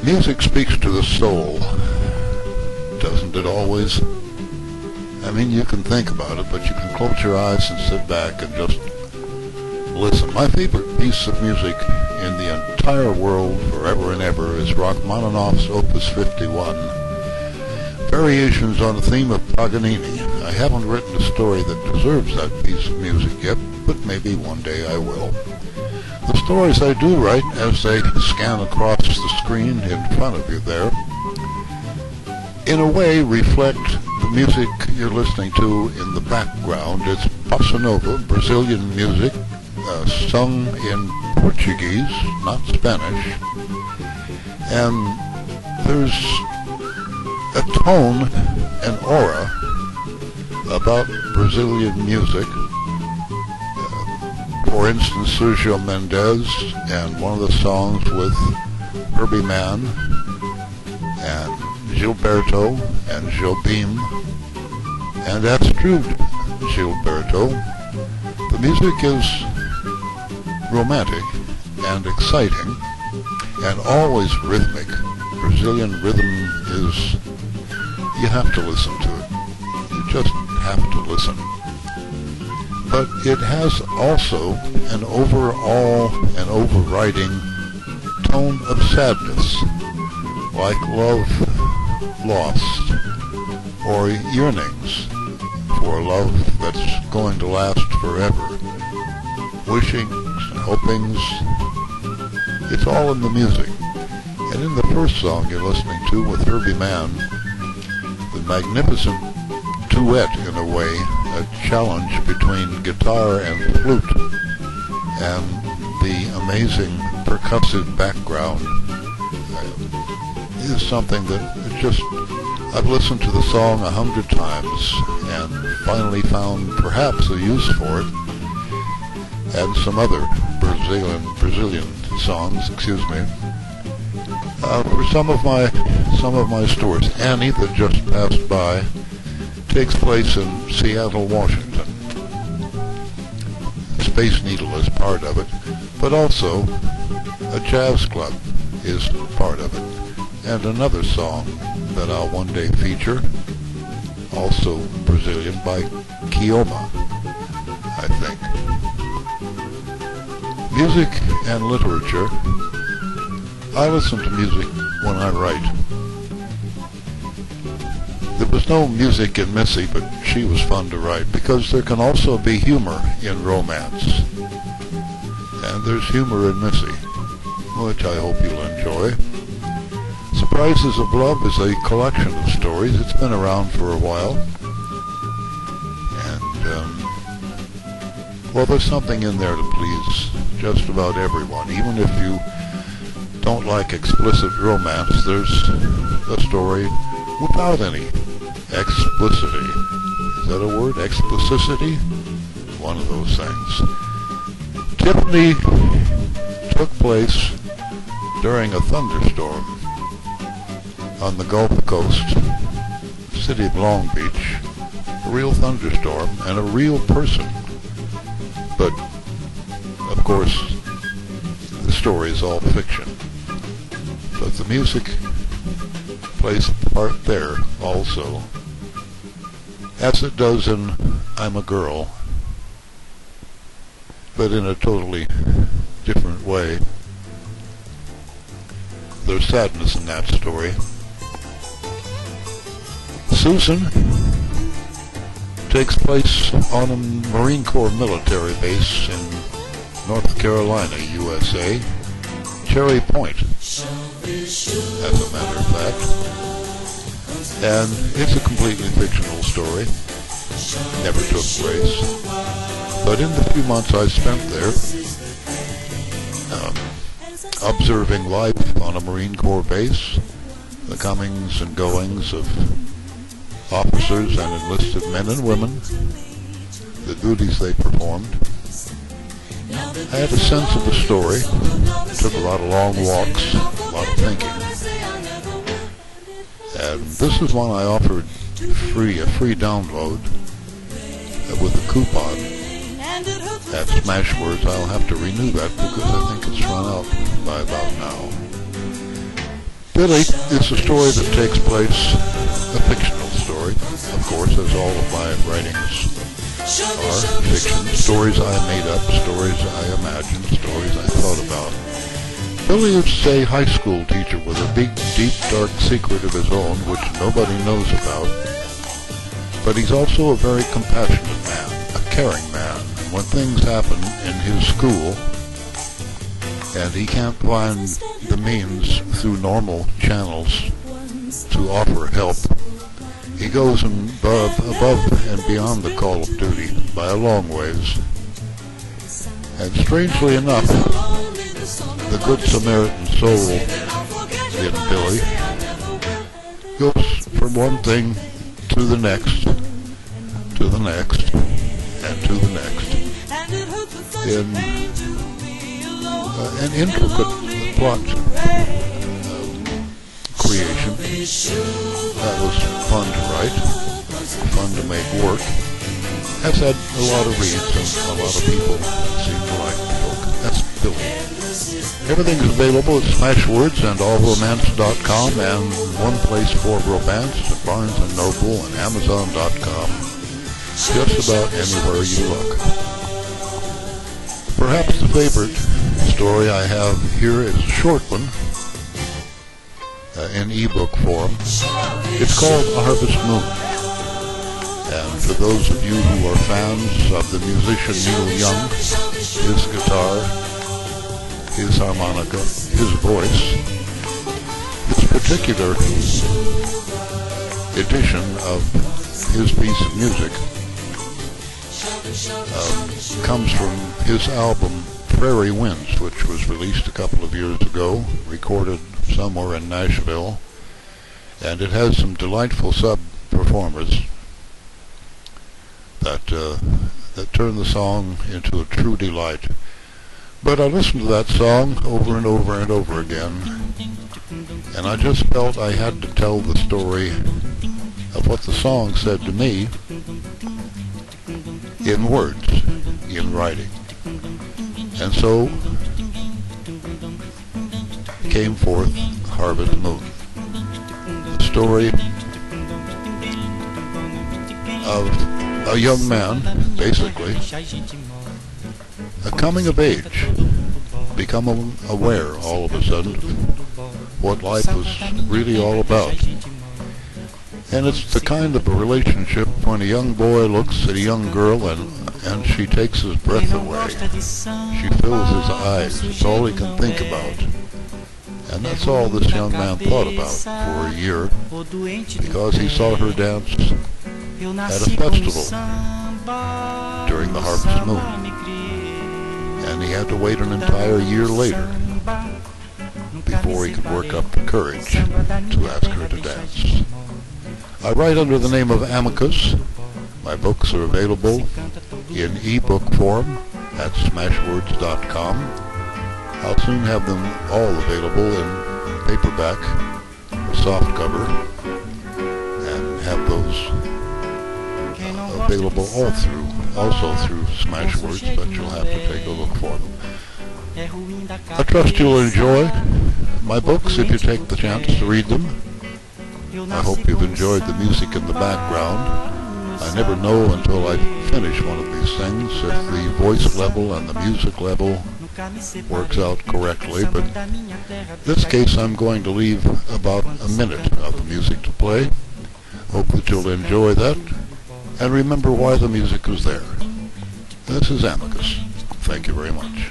Music speaks to the soul, doesn't it always? I mean, you can think about it, but you can close your eyes and sit back and just listen. My favorite piece of music in the entire world, forever and ever, is Rachmaninoff's Opus 51, Variations on the Theme of Paganini. I haven't written a story that deserves that piece of music yet, but maybe one day I will. The stories I do write, as they scan across the screen in front of you there, in a way reflect the music you're listening to in the background. It's bossa nova, Brazilian music, sung in Portuguese, not Spanish, and there's a tone, an aura about Brazilian music. For instance, Sergio Mendes and one of the songs with Herbie Mann and Gilberto and Jobim and Astrid Gilberto. The music is romantic and exciting and always rhythmic. Brazilian rhythm is, you have to listen to it. You just have to listen. But it has also an overall and overriding tone of sadness, like love lost, or yearnings for love that's going to last forever, wishings and hopings. It's all in the music. And in the first song you're listening to with Herbie Mann, the magnificent duet in a way, a challenge between guitar and flute, and the amazing percussive background is something that just, I've listened to the song 100 times and finally found perhaps a use for it, and some other Brazilian songs, for some of my stories. Annie, that just passed by, takes place in Seattle, Washington. Space Needle is part of it, but also a jazz club is part of it. And another song that I'll one day feature, also Brazilian, by Kioma, I think. Music and literature. I listen to music when I write. There was no music in Missy, but she was fun to write, because there can also be humor in romance. And there's humor in Missy, which I hope you'll enjoy. Surprises of Love is a collection of stories. It's been around for a while. And, well, there's something in there to please just about everyone. Even if you don't like explicit romance, there's a story without any explicitity. Is that a word? Explicitity? One of those things. Tiffany took place during a thunderstorm on the Gulf Coast, city of Long Beach. A real thunderstorm and a real person. But, of course, the story is all fiction. But the music plays a part there also, as it does in I'm a Girl, but in a totally different way. There's sadness in that story. Susan takes place on a Marine Corps military base in North Carolina, USA, Cherry Point, as a matter of fact. And it's a completely fictional story. Never took place. But in the few months I spent there, observing life on a Marine Corps base, the comings and goings of officers and enlisted men and women, the duties they performed, I had a sense of the story. Took a lot of long walks, a lot of thinking. And this is one I offered a free download with a coupon at Smashwords. I'll have to renew that because I think it's run out by about now. Billy is a story that takes place, a fictional story, of course, as all of my writings are fiction. Stories I made up, stories I imagined, stories I thought about. Billy is a high school teacher with a big, deep, dark secret of his own which nobody knows about. But he's also a very compassionate man, a caring man. When things happen in his school and he can't find the means through normal channels to offer help, he goes above and beyond the call of duty by a long ways. And strangely enough, the Good Samaritan soul in Billy goes from one thing to the next, to the next, and to the next in an intricate plot creation that was fun to write, fun to make work. Has had a lot of reads and a lot of people seem to like the book. That's Billy. Everything is available at Smashwords and allromance.com and one place for romance at Barnes & Noble and Amazon.com. Just about anywhere you look. Perhaps the favorite story I have here is a short one in ebook form. It's called Harvest Moon. And for those of you who are fans of the musician Neil Young, his guitar, his harmonica, his voice, this particular edition of his piece of music comes from his album Prairie Winds, which was released a couple of years ago, recorded somewhere in Nashville, and it has some delightful sub-performers that turn the song into a true delight. But I listened to that song over and over and over again, and I just felt I had to tell the story of what the song said to me in words, in writing. And so came forth Harvest Moon, the story of a young man, basically, a coming of age, become aware all of a sudden what life was really all about. And it's the kind of a relationship when a young boy looks at a young girl and she takes his breath away. She fills his eyes. It's all he can think about. And that's all this young man thought about for a year, because he saw her dance at a festival during the Harvest Moon. And he had to wait an entire year later before he could work up the courage to ask her to dance. I write under the name of Amicus. My books are available in ebook form at smashwords.com. I'll soon have them all available in paperback, softcover, and have those available also through Smashwords, but you'll have to take a look for them. I trust you'll enjoy my books if you take the chance to read them. I hope you've enjoyed the music in the background. I never know until I finish one of these things if the voice level and the music level works out correctly, but in this case I'm going to leave about a minute of the music to play. Hope that you'll enjoy that, and remember why the music is there. This is Amicus. Thank you very much.